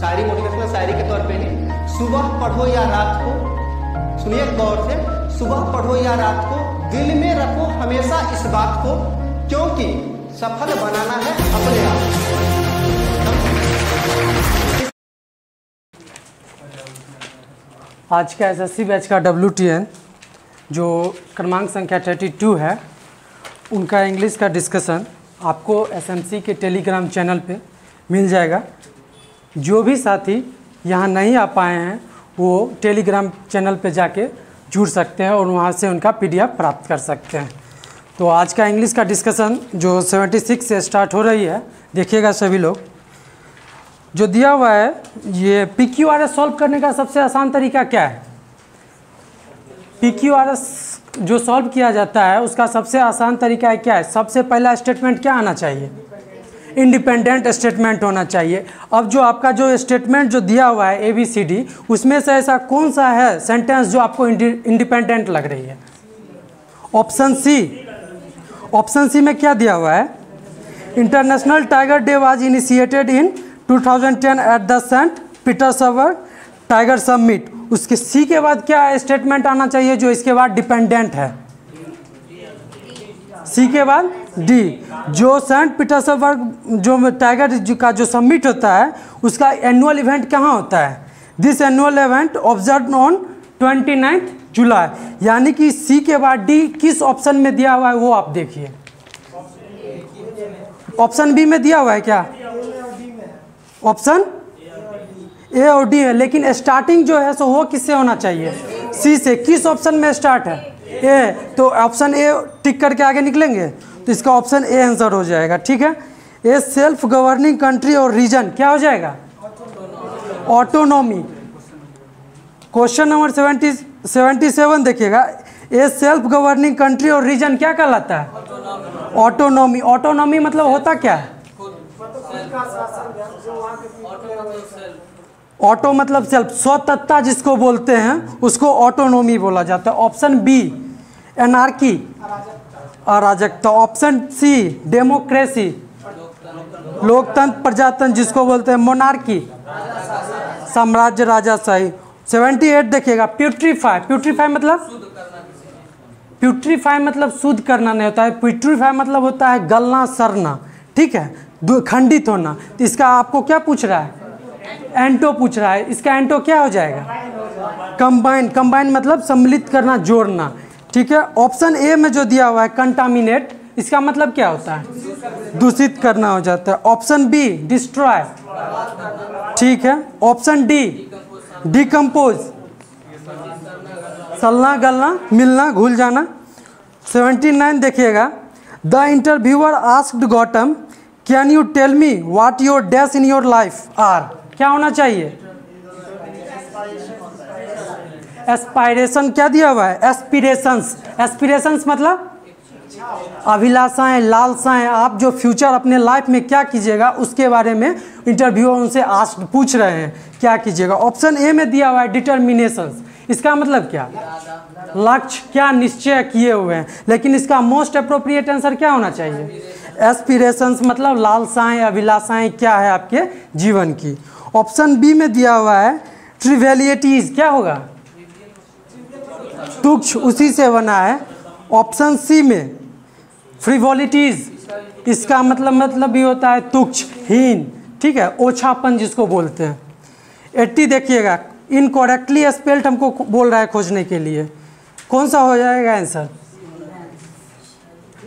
शायरी motivational शायरी के तौर पे नहीं, सुबह पढ़ो या रात को, सुनिए गौर से, सुबह पढ़ो या रात को, दिल में रखो हमेशा इस बात को, क्योंकि सफल बनाना है अपने आप। आज का एसएससी बैच का WTN जो क्रमांक संख्या 32 है, उनका इंग्लिश का डिस्कशन आपको SMC के टेलीग्राम चैनल पे मिल जाएगा। जो भी साथी यहाँ नहीं आ पाए हैं वो टेलीग्राम चैनल पे जाके जुड़ सकते हैं और वहाँ से उनका PDF प्राप्त कर सकते हैं। तो आज का इंग्लिश का डिस्कशन जो 76 से स्टार्ट हो रही है, देखिएगा सभी लोग। जो दिया हुआ है, ये PQRS सॉल्व करने का सबसे आसान तरीका क्या है? PQRS जो सॉल्व किया जाता है उसका सबसे आसान तरीका क्या है? सबसे पहला स्टेटमेंट क्या आना चाहिए? इंडिपेंडेंट स्टेटमेंट होना चाहिए। अब जो आपका जो स्टेटमेंट जो दिया हुआ है ABCD, उसमें से ऐसा कौन सा है सेंटेंस जो आपको इंडिपेंडेंट लग रही है? Option C. ऑप्शन सी में क्या दिया हुआ है? International tiger day was initiated in 2010 at the Saint Petersburg tiger summit. उसके सी के बाद क्या स्टेटमेंट आना चाहिए जो इसके बाद डिपेंडेंट है? सी के बाद डी। जो सेंट पीटर्सबर्ग जो टाइगर का जो समिट होता है उसका एनुअल इवेंट कहाँ होता है? This annual event observe on 29 जुलाई। यानी कि सी के बाद डी किस ऑप्शन में दिया हुआ है वो आप देखिए। ऑप्शन बी में दिया हुआ है क्या? ऑप्शन ए और डी है, लेकिन स्टार्टिंग जो है सो वो किससे होना चाहिए? सी से। किस ऑप्शन में स्टार्ट है? ए। तो ऑप्शन ए टिक करके आगे निकलेंगे तो इसका ऑप्शन ए आंसर हो जाएगा। ठीक है। ए सेल्फ गवर्निंग कंट्री और रीजन क्या हो जाएगा? ऑटोनॉमी। क्वेश्चन नंबर 77 देखिएगा। ए सेल्फ गवर्निंग कंट्री और रीजन क्या कहलाता है? ऑटोनॉमी। ऑटोनॉमी मतलब होता क्या है? ऑटो मतलब सेल्फ, स्वतंत्रता जिसको बोलते हैं उसको ऑटोनॉमी बोला जाता है। ऑप्शन बी एनार्की, अराजकता। ऑप्शन सी डेमोक्रेसी, लोकतंत्र प्रजातंत्र जिसको बोलते हैं मोनार्की, साम्राज्य राजाशाही। 78 देखिएगा। प्यूट्रीफाई। प्यूट्रीफाई मतलब शुद्ध करना नहीं होता है। प्यूट्रीफाई मतलब होता है गलना, सड़ना। ठीक है, खंडित होना। तो इसका आपको क्या पूछ रहा है? एंटो पूछ रहा है। इसका एंटो क्या हो जाएगा? कंबाइन। कंबाइन मतलब सम्मिलित करना, जोड़ना। ठीक है। ऑप्शन ए में जो दिया हुआ है कंटामिनेट, इसका मतलब क्या होता है? दूषित करना हो जाता है। Option B destroy. ठीक है। ऑप्शन डी डिकम्पोज, सलना, गलना, मिलना, घुल जाना। 79 देखिएगा। The interviewer asked Gautam can you tell me what your dash in your life are. क्या होना चाहिए? एस्पायरेशन। क्या दिया हुआ है? एस्पिरेशंस। एस्पिरेशंस मतलब अभिलाषाएं, लालसाएं। आप जो फ्यूचर अपने लाइफ में क्या कीजिएगा उसके बारे में इंटरव्यूअर उनसे पूछ रहे हैं क्या कीजिएगा। ऑप्शन ए में दिया हुआ है डिटर्मिनेशंस। इसका मतलब क्या? लक्ष्य, क्या निश्चय किए हुए हैं। लेकिन इसका मोस्ट अप्रोप्रिएट आंसर क्या होना चाहिए? एस्पिरेशंस मतलब लालसाएं, अभिलाषाएं क्या है आपके जीवन की। ऑप्शन बी में दिया हुआ है ट्रिवियलिटीज। क्या होगा? तुच्छ, उसी से बना है। ऑप्शन सी में फ्रिवोलिटीज, इसका मतलब भी होता है तुच्छ, हीन। ठीक है, ओछापन जिसको बोलते हैं। 80 देखिएगा। इनकरेक्टली स्पेल्ड हमको बोल रहा है खोजने के लिए। कौन सा हो जाएगा आंसर?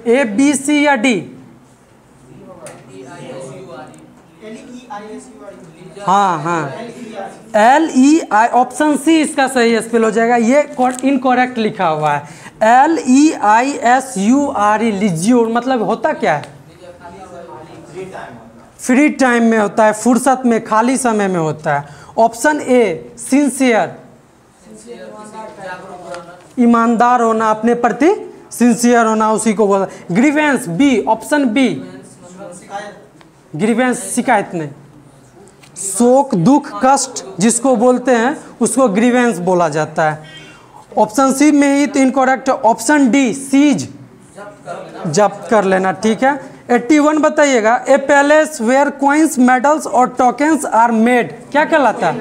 ए, बी, सी या डी? हाँ, LEI। ऑप्शन सी इसका सही स्पेल हो जाएगा। ये इनकरेक्ट लिखा हुआ है। LEISURE, लिज्यूर मतलब होता क्या है? फ्री टाइम में होता है, फुर्सत में, खाली समय में होता है। ऑप्शन ए सिंसियर, ईमानदार होना, अपने प्रति सिंसियर होना, उसी को बोला। Grievance B. Option B grievance, शिकायत नहीं। शोक, दुख, कष्ट जिसको बोलते हैं उसको ग्रीवेंस बोला जाता है। ऑप्शन सी में ही तो इनकरेक्ट। ऑप्शन डी सीज, जब्त कर लेना। ठीक है। 81 बताइएगा, ए पैलेस वेयर कॉइन्स मेडल्स और टोकन्स आर मेड, क्या कहलाता है?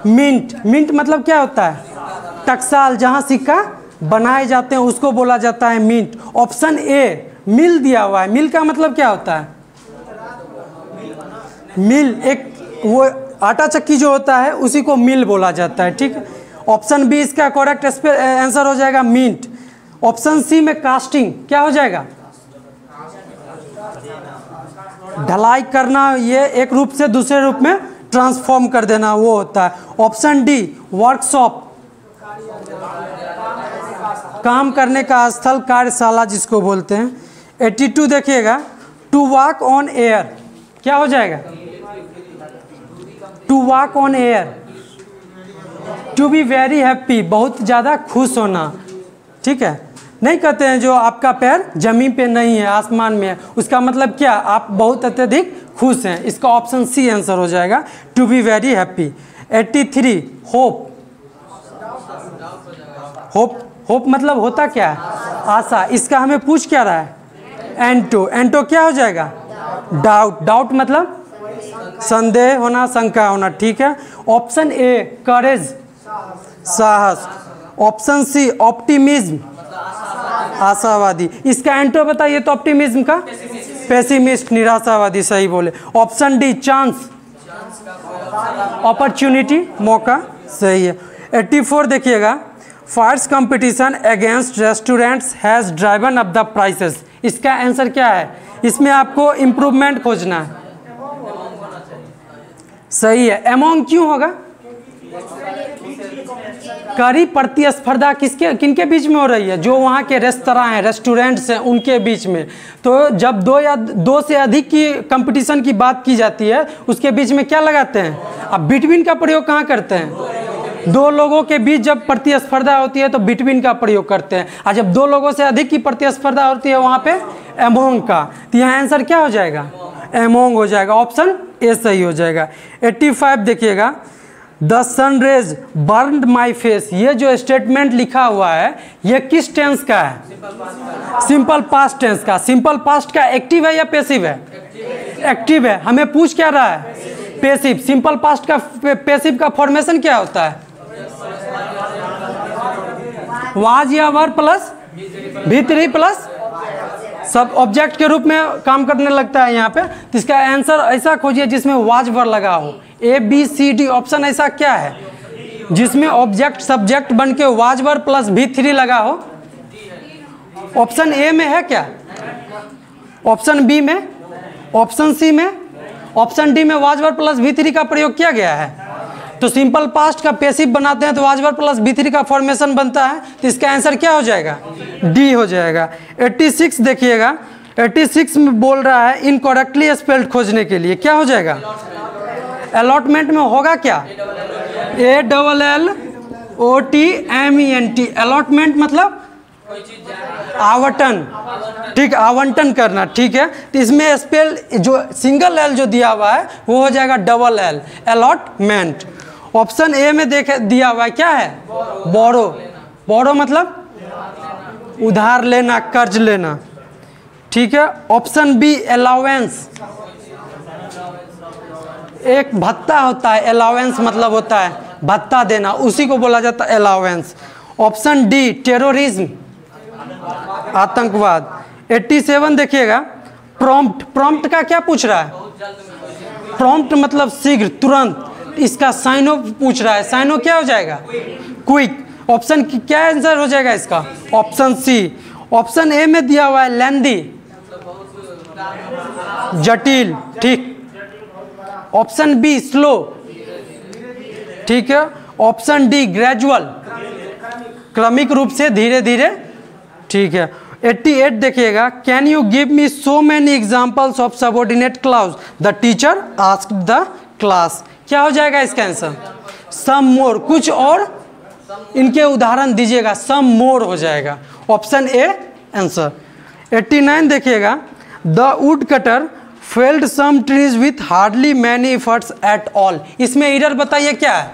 मिंट। मिंट मतलब क्या होता है? टकसाल, जहाँ सिक्का बनाए जाते हैं उसको बोला जाता है मिंट। ऑप्शन ए मिल दिया हुआ है, मिल का मतलब क्या होता है? मिल एक वो आटा चक्की जो होता है उसी को मिल बोला जाता है, ठीक है। ऑप्शन बी इसका करेक्ट आंसर हो जाएगा मिंट। ऑप्शन सी में कास्टिंग क्या हो जाएगा? ढलाई करना, ये एक रूप से दूसरे रूप में ट्रांसफॉर्म कर देना वो होता है। ऑप्शन डी वर्कशॉप, काम करने का स्थल, कार्यशाला जिसको बोलते हैं। 82 देखिएगा, टू वॉक ऑन एयर क्या हो जाएगा? To walk on air. To be very happy, बहुत ज़्यादा खुश होना, ठीक है। नहीं कहते हैं जो आपका पैर जमीन पे नहीं है आसमान में है, उसका मतलब क्या? आप बहुत अत्यधिक खुश हैं। इसका ऑप्शन सी आंसर हो जाएगा, to be very happy. 83 hope. Hope, hope मतलब होता क्या है? आशा। इसका हमें पूछ क्या रहा है? एंटो। एंटो क्या हो जाएगा? डाउट। डाउट मतलब संदेह होना, शंका होना, ठीक है। ऑप्शन ए करेज, साहस। ऑप्शन सी ऑप्टिमिज्म, आशावादी। इसका एंटो बताइए तो ऑप्टिमिज्म का? पेसिमिस्ट, निराशावादी, सही बोले। ऑप्शन डी चांस, अपॉर्चुनिटी, मौका, सही है। 84 देखिएगा, fierce competition against restaurants has driven up the prices. इसका आंसर क्या है? इसमें आपको इम्प्रूवमेंट खोजना है, सही है। एमोंग क्यों होगा? कड़ी प्रतिस्पर्धा किसके किनके बीच में हो रही है? जो वहाँ के रेस्तरां हैं, रेस्टोरेंट्स हैं, उनके बीच में। तो जब दो से अधिक की कंपटीशन की बात की जाती है उसके बीच में क्या लगाते हैं? अब बिटवीन का प्रयोग कहाँ करते हैं? दो लोगों के बीच जब प्रतिस्पर्धा होती है तो बिटवीन का प्रयोग करते हैं, और जब दो लोगों से अधिक की प्रतिस्पर्धा होती है वहाँ पे एमोंग का। तो यहाँ आंसर क्या हो जाएगा? एमोंग हो जाएगा। ऑप्शन ए सही हो जाएगा। 85 देखिएगा, the sun rays burned my face. ये जो स्टेटमेंट लिखा हुआ है ये किस टेंस का है? सिंपल पास्ट टेंस का। सिंपल पास्ट का एक्टिव है या पैसिव है? एक्टिव है। हमें पूछ क्या रहा है? पैसिव। सिंपल पास्ट का पैसिव का फॉर्मेशन क्या होता है? वाज या वर प्लस भी3 प्लस सब ऑब्जेक्ट के रूप में काम करने लगता है यहाँ पे। तो इसका आंसर ऐसा खोजिए जिसमें वाज वर लगा हो। A B C D option ऐसा क्या है जिसमें ऑब्जेक्ट सब्जेक्ट बन के वाज वर प्लस भी3 लगा हो? ऑप्शन ए में है क्या? ऑप्शन बी में? ऑप्शन सी में? ऑप्शन डी में वाज वर प्लस भी3 का प्रयोग किया गया है। तो सिंपल पास्ट का पैसिव बनाते हैं तो वाज वर प्लस भी3 का फॉर्मेशन बनता है। तो इसका आंसर क्या हो जाएगा? डी हो जाएगा। 86 देखिएगा, 86 में बोल रहा है इनकरेक्टली स्पेल्ड खोजने के लिए क्या हो जाएगा? अलॉटमेंट में होगा क्या? ALLOTMENT। अलॉटमेंट मतलब आवंटन, ठीक, आवंटन करना, ठीक है। तो इसमें स्पेल जो सिंगल एल जो दिया हुआ है वो हो जाएगा double L, allotment. Option A में देखे दिया हुआ है क्या है? बोरो। बोरो मतलब उधार लेना, कर्ज लेना, ठीक है। ऑप्शन बी अलाउंस, एक भत्ता होता है, अलाउंस मतलब होता है भत्ता देना, उसी को बोला जाता है अलाउंस। ऑप्शन डी टेररिज्म, आतंकवाद। 87 देखिएगा, प्रॉम्प्ट। प्रॉम्प्ट का क्या पूछ रहा है? प्रॉम्प्ट मतलब शीघ्र, तुरंत। इसका साइनो पूछ रहा है, साइनो क्या हो जाएगा? क्विक। ऑप्शन क्या आंसर हो जाएगा इसका? Option C. ऑप्शन ए में दिया हुआ है लेंदी, जटिल, ठीक। ऑप्शन बी स्लो, ठीक है। ऑप्शन डी ग्रेजुअल, क्रमिक रूप से, धीरे धीरे, ठीक है। 88 देखिएगा, can you give me so many examples of subordinate clause? The teacher asked the class. क्या हो जाएगा इसका आंसर? सम मोर, कुछ और इनके उदाहरण दीजिएगा, सम मोर हो जाएगा। Option A answer. 89 देखिएगा, the wood cutter felled some trees with hardly many efforts at all. इसमें एरर बताइए क्या है?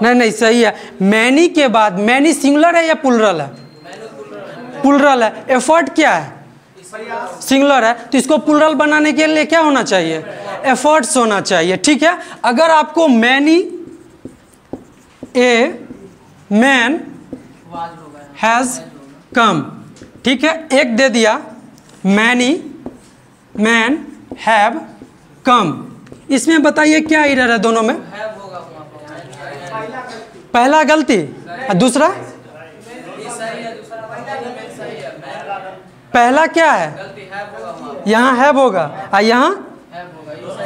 नहीं नहीं सही है। मैनी के बाद, मैनी सिंगुलर है या प्लुरल है? प्लुरल है। एफर्ट क्या है? सिंगुलर है। तो इसको प्लुरल बनाने के लिए क्या होना चाहिए? एफर्ट्स होना चाहिए। ठीक है, अगर आपको many a man has come, ठीक है, एक दे दिया मैनी मैन हैव कम, इसमें बताइए क्या एरर है दोनों में? पहला गलती, दूसरा पहला क्या है? यहाँ हैव होगा और यहाँ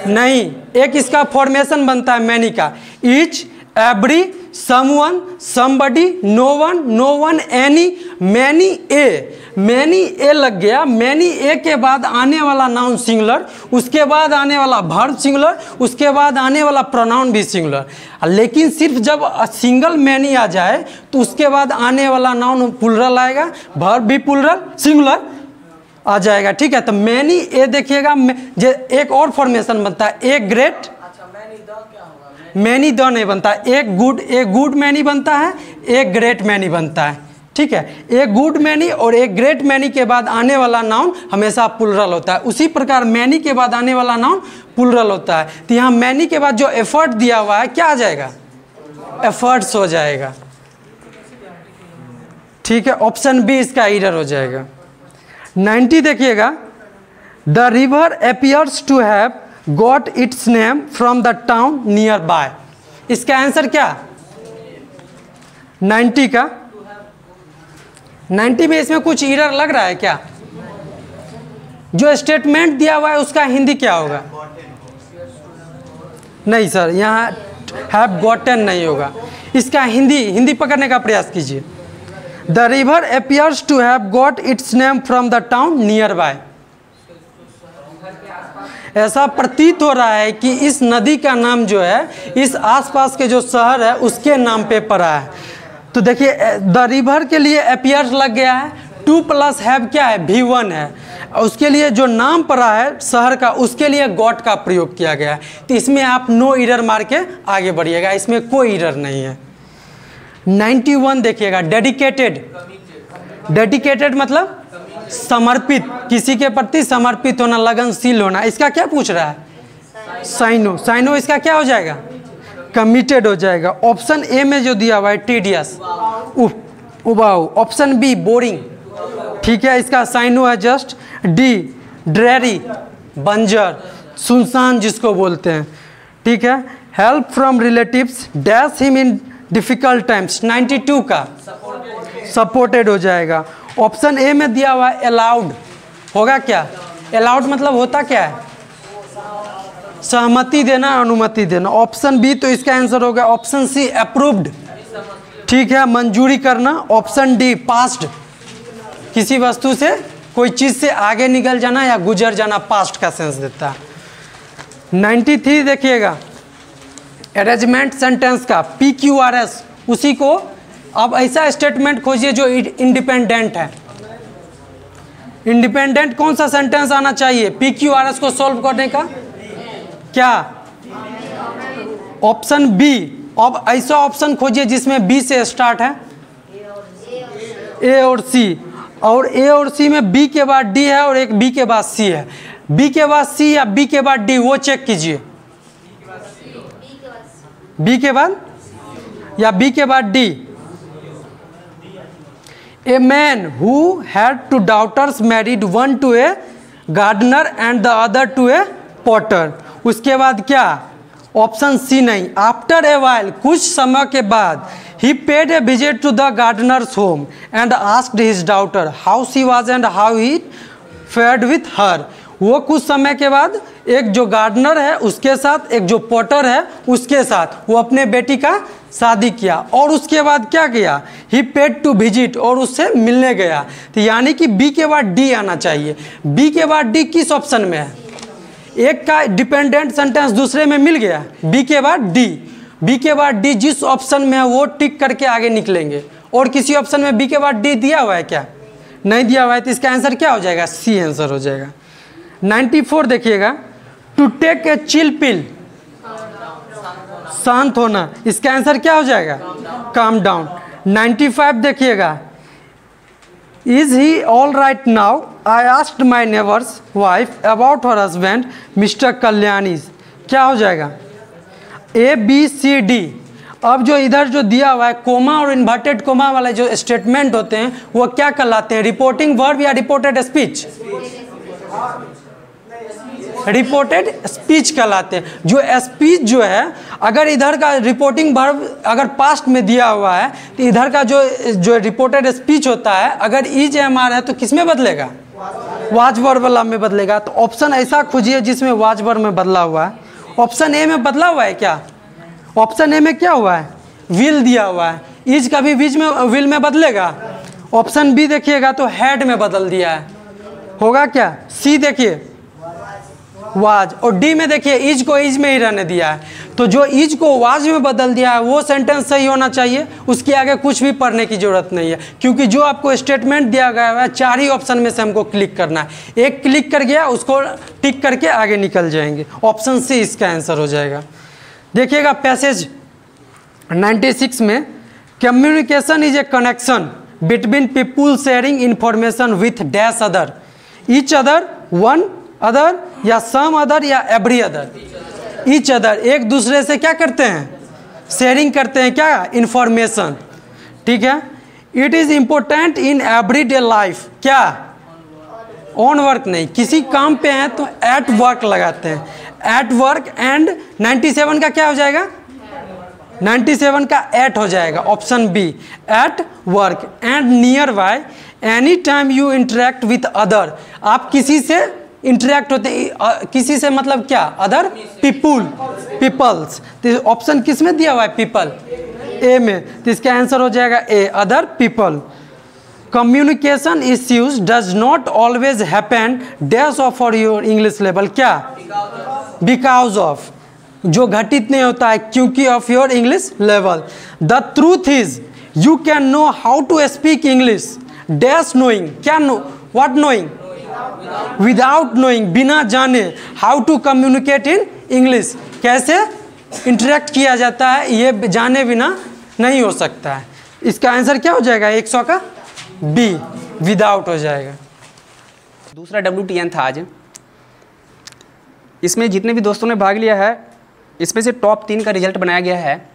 नहीं। एक इसका फॉर्मेशन बनता है मैनी का, each, every, someone, somebody, no one, any, many a. Many a लग गया। मैनी ए के बाद आने वाला नाउन सिंगुलर, उसके बाद आने वाला वर्ब सिंगुलर, उसके बाद आने वाला प्रोनाउन भी सिंगुलर। लेकिन सिर्फ जब सिंगल मैनी आ जाए तो उसके बाद आने वाला नाउन प्लुरल आएगा, वर्ब भी प्लुरल सिंगुलर आ जाएगा। ठीक है, तो मैनी ए देखिएगा, एक और फॉर्मेशन बनता है, ए ग्रेट, मैनी द नहीं बनता, एक गुड मैनी बनता है, एक ग्रेट मैनी बनता है। ठीक है, एक गुड मैनी और एक ग्रेट मैनी के बाद आने वाला नाउन हमेशा प्लुरल होता है। उसी प्रकार मैनी के बाद आने वाला नाउन प्लुरल होता है। तो यहाँ मैनी के बाद जो एफर्ट दिया हुआ है क्या आ जाएगा? एफर्ट्स हो जाएगा। ठीक है, ऑप्शन बी इसका एरर हो जाएगा। 90 देखिएगा, the river appears to have got its name from the town nearby. इसका आंसर क्या? 90 का 90 में इसमें कुछ एरर लग रहा है क्या? जो स्टेटमेंट दिया हुआ है उसका हिंदी क्या होगा? नहीं सर, यहाँ हैव गॉटन नहीं होगा। इसका हिंदी पकड़ने का प्रयास कीजिए। The river appears to have got its name from the town nearby. ऐसा प्रतीत हो रहा है कि इस नदी का नाम जो है इस आसपास के जो शहर है उसके नाम पे पड़ा है। तो देखिए, द रिवर के लिए अपीयर्स लग गया है, 2 प्लस हैव क्या है? V1 है। उसके लिए जो नाम पड़ा है शहर का उसके लिए गॉट का प्रयोग किया गया है। तो इसमें आप नो एरर मार के आगे बढ़िएगा, इसमें कोई एरर नहीं है। 91 देखिएगा, डेडिकेटेड। डेडिकेटेड मतलब समर्पित, किसी के प्रति समर्पित होना, लगनशील होना। इसका क्या पूछ रहा है? साइनो इसका क्या हो जाएगा? कमिटेड हो जाएगा। ऑप्शन ए में जो दिया हुआ है टीडियस, उबाऊ। Option be boring. ठीक है, इसका साइनो है जस्ट। डी ड्रेरी, बंजर, सुनसान जिसको बोलते हैं। ठीक है, help from relatives, dash him in difficult times. 92 का सपोर्टेड हो जाएगा। ऑप्शन ए में दिया हुआ है अलाउड, होगा क्या? अलाउड मतलब होता क्या है? सहमति देना, अनुमति देना। ऑप्शन बी तो इसका आंसर होगा ऑप्शन सी अप्रूव्ड। ठीक है, मंजूरी करना। ऑप्शन डी पास्ट, किसी वस्तु से कोई चीज़ से आगे निकल जाना या गुजर जाना, पास्ट का सेंस देता है। 93 देखिएगा, अरेंजमेंट सेंटेंस का PQRS, उसी को अब ऐसा स्टेटमेंट खोजिए जो इंडिपेंडेंट है। इंडिपेंडेंट कौन सा सेंटेंस आना चाहिए PQRS को सॉल्व करने का? क्या? Option B. अब ऐसा ऑप्शन खोजिए जिसमें बी से स्टार्ट है, ए और सी, और ए और सी में बी के बाद डी है और एक बी के बाद सी है। बी के बाद सी या बी के बाद डी, वो चेक कीजिए। बी के बाद या बी के बाद D. A man who had 2 daughters married, one to a gardener and the other to a potter. उसके बाद क्या? ऑप्शन सी नहीं। आफ्टर ए वाइल, कुछ समय के बाद, he paid a visit to the gardener's home and asked his daughter how she was and how he fared with her. वो कुछ समय के बाद एक जो गार्डनर है उसके साथ, एक जो पॉटर है उसके साथ वो अपने बेटी का शादी किया, और उसके बाद क्या किया? ही पेड टू विजिट, और उससे मिलने गया। तो यानी कि बी के बाद डी आना चाहिए। बी के बाद डी किस ऑप्शन में है? एक का डिपेंडेंट सेंटेंस दूसरे में मिल गया, बी के बाद डी। बी के बाद डी जिस ऑप्शन में है वो टिक करके आगे निकलेंगे। और किसी ऑप्शन में बी के बाद डी दिया हुआ है क्या? नहीं दिया हुआ है, तो इसका आंसर क्या हो जाएगा? सी आंसर हो जाएगा। 94 देखिएगा, to take a chill pill, शांत होना, इसका आंसर क्या हो जाएगा? काम डाउन। 95 देखिएगा, is he all right now? I asked my neighbour's wife about her husband mister Kalyani. क्या हो जाएगा? A B C D. अब जो इधर जो दिया हुआ है कोमा और इन्वर्टेड कोमा वाले जो स्टेटमेंट होते हैं वो क्या कहलाते हैं? रिपोर्टिंग वर्ब या रिपोर्टेड स्पीच? रिपोर्टेड स्पीच कहलाते हैं। जो स्पीच जो है, अगर इधर का रिपोर्टिंग वर्ब अगर पास्ट में दिया हुआ है तो इधर का जो रिपोर्टेड स्पीच होता है अगर इज एम आर है तो किस में बदलेगा? वाज वर्ब वाला में बदलेगा। तो ऑप्शन ऐसा खोजिए जिसमें वाज वर्ब में बदला हुआ है। ऑप्शन ए में बदला हुआ है क्या? ऑप्शन ए में क्या हुआ है? विल दिया हुआ है। इज कभी विल में बदलेगा? ऑप्शन बी देखिएगा तो हैड में बदल दिया है, होगा क्या? सी देखिए वाज, और डी में देखिए इज को इज में ही रहने दिया है। तो जो इज को वाज में बदल दिया है वो सेंटेंस सही होना चाहिए, उसके आगे कुछ भी पढ़ने की जरूरत नहीं है, क्योंकि जो आपको स्टेटमेंट दिया गया है 4 ही ऑप्शन में से हमको क्लिक करना है। एक क्लिक कर गया उसको टिक करके आगे निकल जाएंगे। ऑप्शन सी इसका आंसर हो जाएगा। देखिएगा पैसेज 96 में, communication is a connection between people sharing information with dash other, each other, one other या सम अदर या एवरी अदर। ईच अदर, एक दूसरे से क्या करते हैं? शेयरिंग करते हैं क्या? इंफॉर्मेशन। ठीक है। It is important in everyday life, क्या? ऑन वर्क नहीं, किसी काम पे हैं तो एट वर्क लगाते हैं, एट वर्क। एंड 97 का क्या हो जाएगा? 97 का एट हो जाएगा, option B at work. And nearby, any time you interact with other, आप किसी से इंटरेक्ट होते हैं, किसी से मतलब क्या? Other people, peoples. तो ऑप्शन किस में दिया हुआ है? पीपल, ए में। तो इसका आंसर हो जाएगा A, other people. Communication issues does not always happen dash of for your English level, क्या? बिकॉज ऑफ, जो घटित नहीं होता है क्योंकि of your English level. The truth is you can know how to speak English dash knowing, क्या? No, what knowing? Without knowing, बिना जाने। How to communicate in English, कैसे इंटरेक्ट किया जाता है ये जाने बिना नहीं हो सकता है। इसका आंसर क्या हो जाएगा? 100 का बी, विदाउट हो जाएगा। दूसरा WTN था आज। इसमें जितने भी दोस्तों ने भाग लिया है इसमें से टॉप 3 का रिजल्ट बनाया गया है।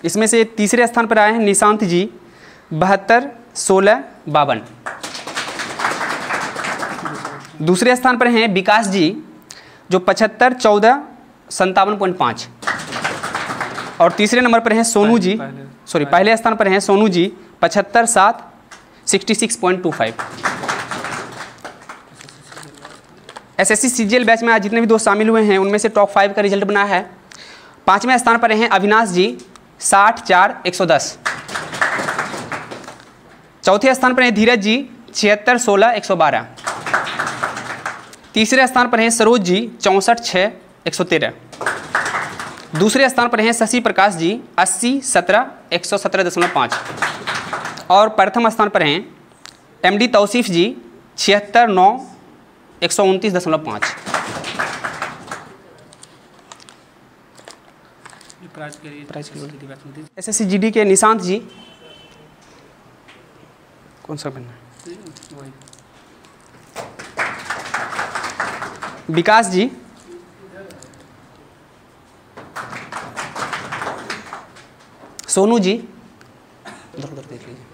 इसमें से तीसरे स्थान पर आए हैं निशांत जी, 72, 16, 52। दूसरे स्थान पर हैं विकास जी जो 75, 14, 57.5। और तीसरे नंबर पर हैं सोनू जी, पहले स्थान पर हैं Sonu ji 75, 7, 66.25। SSC CGL batch में आज जितने भी दोस्त शामिल हुए हैं उनमें से टॉप 5 का रिजल्ट बना है। 5वें स्थान पर हैं अविनाश जी 60, 4, 110। चौथे स्थान पर हैं धीरज जी 76, 16, 112। तीसरे स्थान पर हैं सरोज जी 64, 6, 113। दूसरे स्थान पर हैं शशि प्रकाश जी 80, 17, 117.5। और प्रथम स्थान पर हैं MD तौसीफ जी 76, 9, 129.5। SSC GD के निशांत जी, कौन सा बनना है? विकास जी, सोनू जी, उधर देख लीजिए।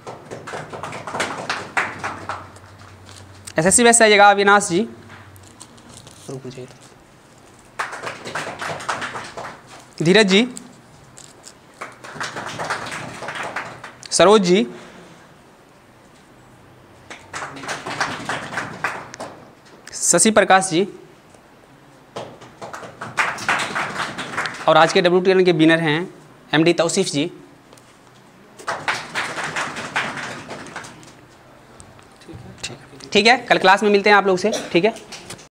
SSC वैसे आइएगा अविनाश जी, धीरज जी, सरोज जी, शशि प्रकाश जी। और आज के WTN के विनर हैं MD तौसीफ जी। ठीक है, कल क्लास में मिलते हैं आप लोग से। ठीक है।